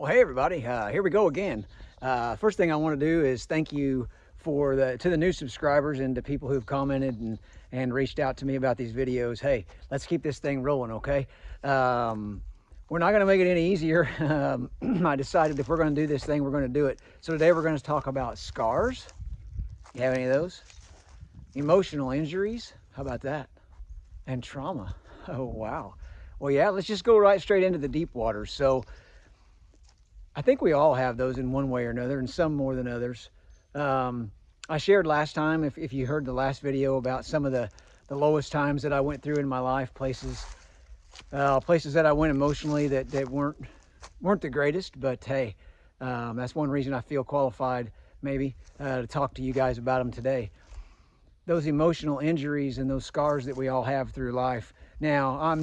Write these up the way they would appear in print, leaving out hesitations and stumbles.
Well, hey everybody, here we go again. First thing I want to do is thank you to the new subscribers and to people who've commented and reached out to me about these videos. Hey, let's keep this thing rolling, okay? We're not going to make it any easier. I decided if we're going to do this thing, we're going to do it. So today we're going to talk about scars. You have any of those? Emotional injuries. How about that? And trauma. Oh wow. Well, yeah. Let's just go right straight into the deep waters. So I think we all have those in one way or another, and some more than others. I shared last time, if you heard the last video, about some of the lowest times that I went through in my life, places that I went emotionally that weren't the greatest, but hey, that's one reason I feel qualified maybe to talk to you guys about them today. Those emotional injuries and those scars that we all have through life. Now,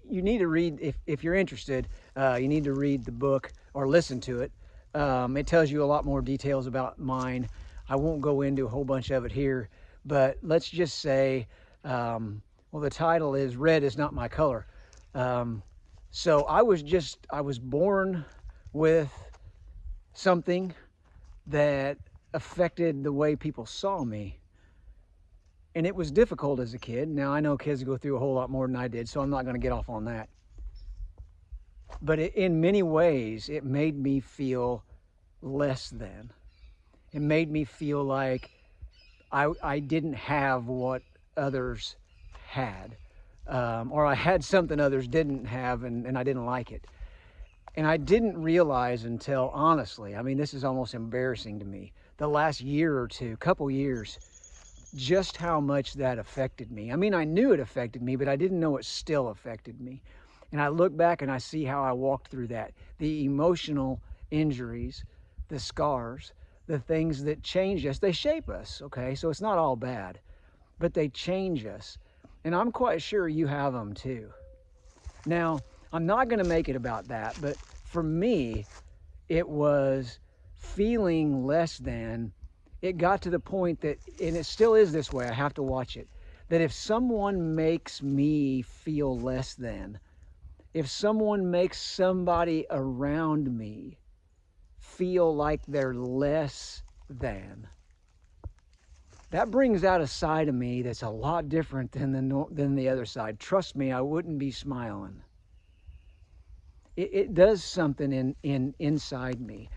you need to read, if you're interested, you need to read the book or listen to it. It tells you a lot more details about mine. I won't go into a whole bunch of it here, but let's just say, well, the title is Red Is Not My Color. So I was born with something that affected the way people saw me. And it was difficult as a kid. Now, I know kids go through a whole lot more than I did, so I'm not going to get off on that. But in many ways, it made me feel less than. It made me feel like I didn't have what others had. Or I had something others didn't have, and I didn't like it. And I didn't realize until, honestly, I mean, this is almost embarrassing to me, the last year or two, couple years, just how much that affected me. I mean, I knew it affected me, but I didn't know it still affected me. And I look back and I see how I walked through that. The emotional injuries, the scars, the things that change us, they shape us, okay? So it's not all bad, but they change us. And I'm quite sure you have them too. Now, I'm not going to make it about that, but for me, it was feeling less than. It got to the point that, and it still is this way, I have to watch it, that if someone makes me feel less than, if someone makes somebody around me feel like they're less than, that brings out a side of me that's a lot different than the other side. Trust me, I wouldn't be smiling. It does something inside me.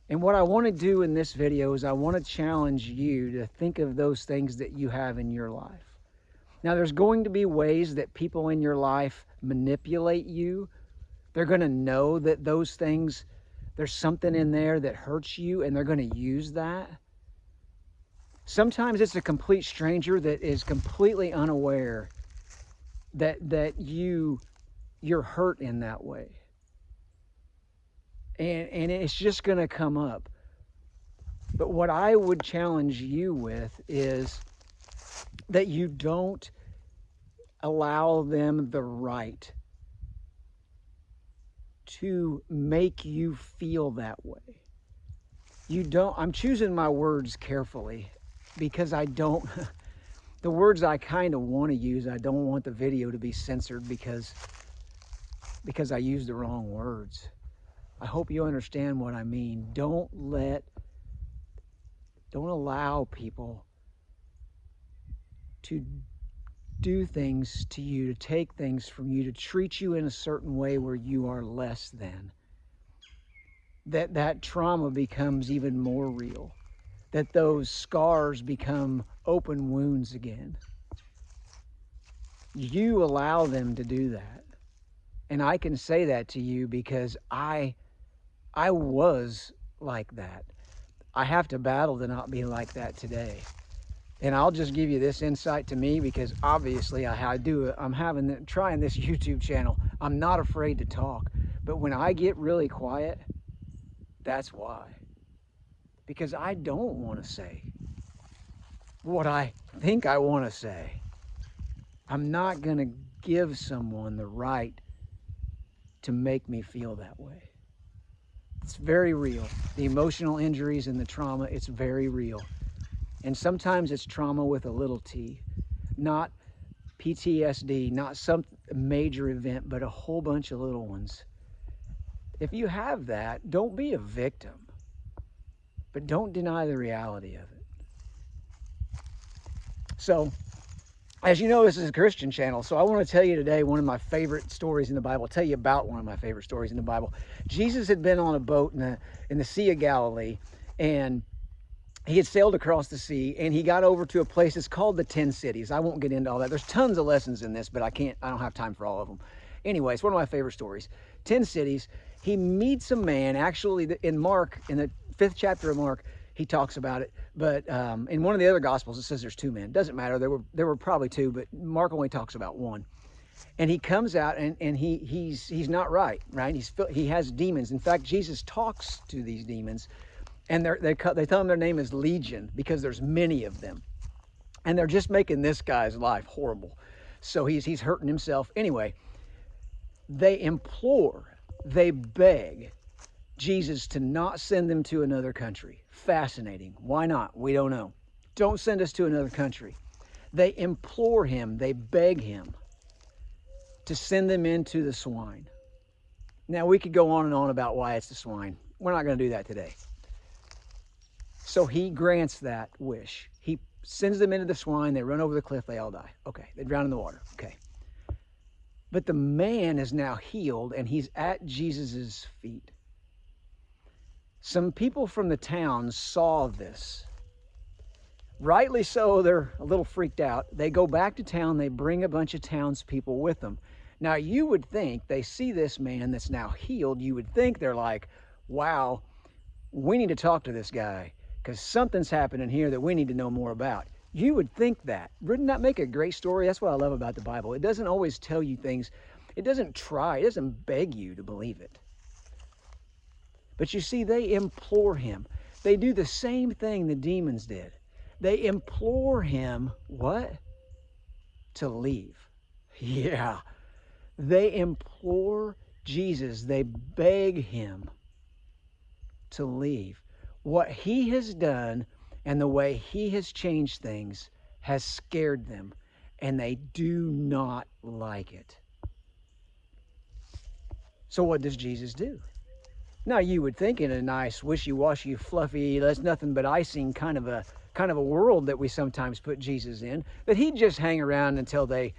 And what I want to do in this video is I want to challenge you to think of those things that you have in your life. Now, there's going to be ways that people in your life manipulate you. They're going to know that those things, there's something in there that hurts you, and they're going to use that. Sometimes it's a complete stranger that is completely unaware that you're hurt in that way. And it's just going to come up. But what I would challenge you with is that you don't allow them the right to make you feel that way. I'm choosing my words carefully because I don't, the words I kind of want to use, I don't want the video to be censored because I use the wrong words. I hope you understand what I mean. Don't allow people to do things to you, to take things from you, to treat you in a certain way where you are less than. That trauma becomes even more real. That those scars become open wounds again. You allow them to do that. And I can say that to you because I was like that. I have to battle to not be like that today. And I'll just give you this insight to me because obviously I'm trying this YouTube channel. I'm not afraid to talk. But when I get really quiet, that's why. Because I don't want to say what I think I want to say. I'm not going to give someone the right to make me feel that way. It's very real. The emotional injuries and the trauma, it's very real. And sometimes it's trauma with a little t, not PTSD, not some major event, but a whole bunch of little ones. If you have that, don't be a victim, but don't deny the reality of it. So, as you know, this is a Christian channel, so I want to tell you today one of my favorite stories in the Bible. I'll tell you about one of my favorite stories in the Bible. Jesus had been on a boat in the Sea of Galilee, and he had sailed across the sea, and he got over to a place that's called the 10 Cities. I won't get into all that. There's tons of lessons in this, but I don't have time for all of them. Anyway, it's one of my favorite stories. 10 cities. He meets a man, actually, in Mark, in the 5th chapter of Mark, he talks about it. But in one of the other Gospels, it says there's 2 men. Doesn't matter. There were probably 2, but Mark only talks about 1. And he comes out, and he's not right? He has demons. In fact, Jesus talks to these demons. And they tell him their name is Legion because there's many of them. And they're just making this guy's life horrible. So he's hurting himself. Anyway, they beg Jesus to not send them to another country. Fascinating. Why not? We don't know. Don't send us to another country. They implore him, they beg him to send them into the swine. Now, we could go on and on about why it's the swine. We're not going to do that today. So he grants that wish. He sends them into the swine. They run over the cliff. They all die. Okay. They drown in the water. Okay. But the man is now healed, and he's at Jesus's feet. Some people from the town saw this. Rightly so, they're a little freaked out. They go back to town. They bring a bunch of townspeople with them. Now, you would think they see this man that's now healed. You would think they're like, wow, we need to talk to this guy, because something's happening here that we need to know more about. You would think that. Wouldn't that make a great story? That's what I love about the Bible. It doesn't always tell you things. It doesn't beg you to believe it. But you see, they implore him. They do the same thing the demons did. They implore him, what? To leave. Yeah. They implore Jesus. They beg him to leave. What he has done and the way he has changed things has scared them, and they do not like it. So what does Jesus do? Now, you would think in a nice, wishy-washy, fluffy, that's nothing but icing kind of a world that we sometimes put Jesus in, that he'd just hang around until they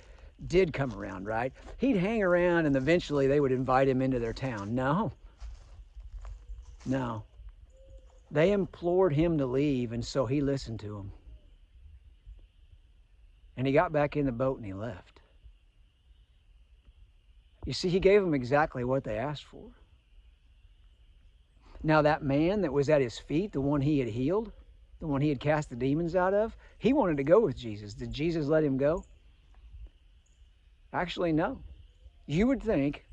did come around, right? He'd hang around and eventually they would invite him into their town. No. They implored him to leave, and so he listened to them. And he got back in the boat and he left. You see, he gave them exactly what they asked for. Now, that man that was at his feet, the one he had healed, the one he had cast the demons out of, he wanted to go with Jesus. Did Jesus let him go? Actually, no. You would think,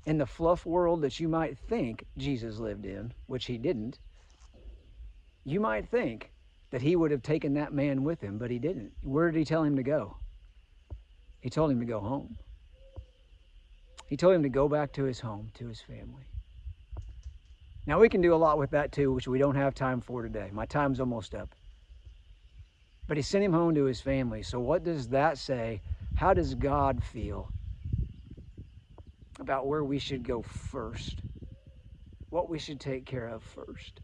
in the fluff world that you might think Jesus lived in, which he didn't, you might think that he would have taken that man with him, but he didn't. Where did he tell him to go? He told him to go home. He told him to go back to his home, to his family. Now, we can do a lot with that too, which we don't have time for today. My time's almost up. But he sent him home to his family. So what does that say? How does God feel about where we should go first? What we should take care of first?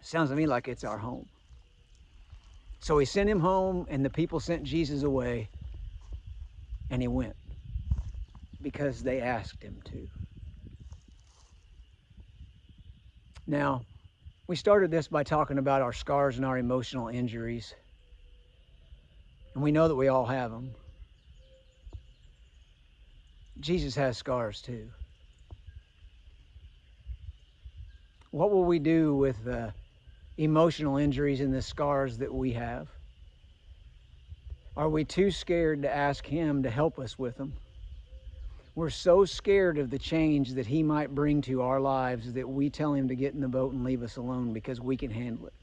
Sounds to me like it's our home. So he sent him home, and the people sent Jesus away, and he went because they asked him to. Now, we started this by talking about our scars and our emotional injuries, and we know that we all have them. Jesus has scars too. What will we do with the emotional injuries and the scars that we have? Are we too scared to ask him to help us with them? We're so scared of the change that he might bring to our lives that we tell him to get in the boat and leave us alone because we can handle it.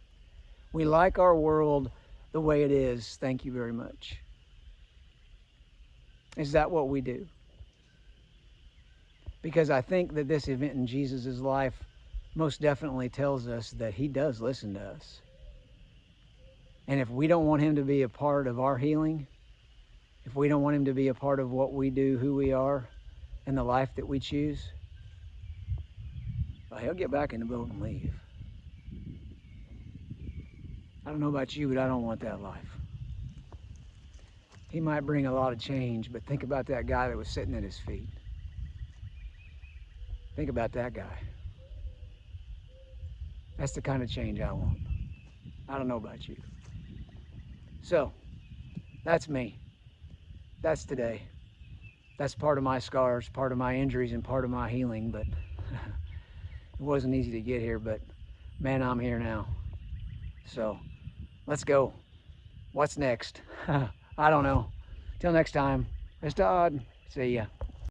We like our world the way it is. Thank you very much. Is that what we do? Because I think that this event in Jesus' life most definitely tells us that he does listen to us. And if we don't want him to be a part of our healing, if we don't want him to be a part of what we do, who we are, and the life that we choose, Well, he'll get back in the boat and leave. I don't know about you, but I don't want that life. He might bring a lot of change, but think about that guy that was sitting at his feet. Think about that guy. That's the kind of change I want. I don't know about you. So, that's me. That's today. That's part of my scars, part of my injuries, and part of my healing, but it wasn't easy to get here, but man, I'm here now. So, let's go. What's next? I don't know. Till next time, Mr. Odd, see ya.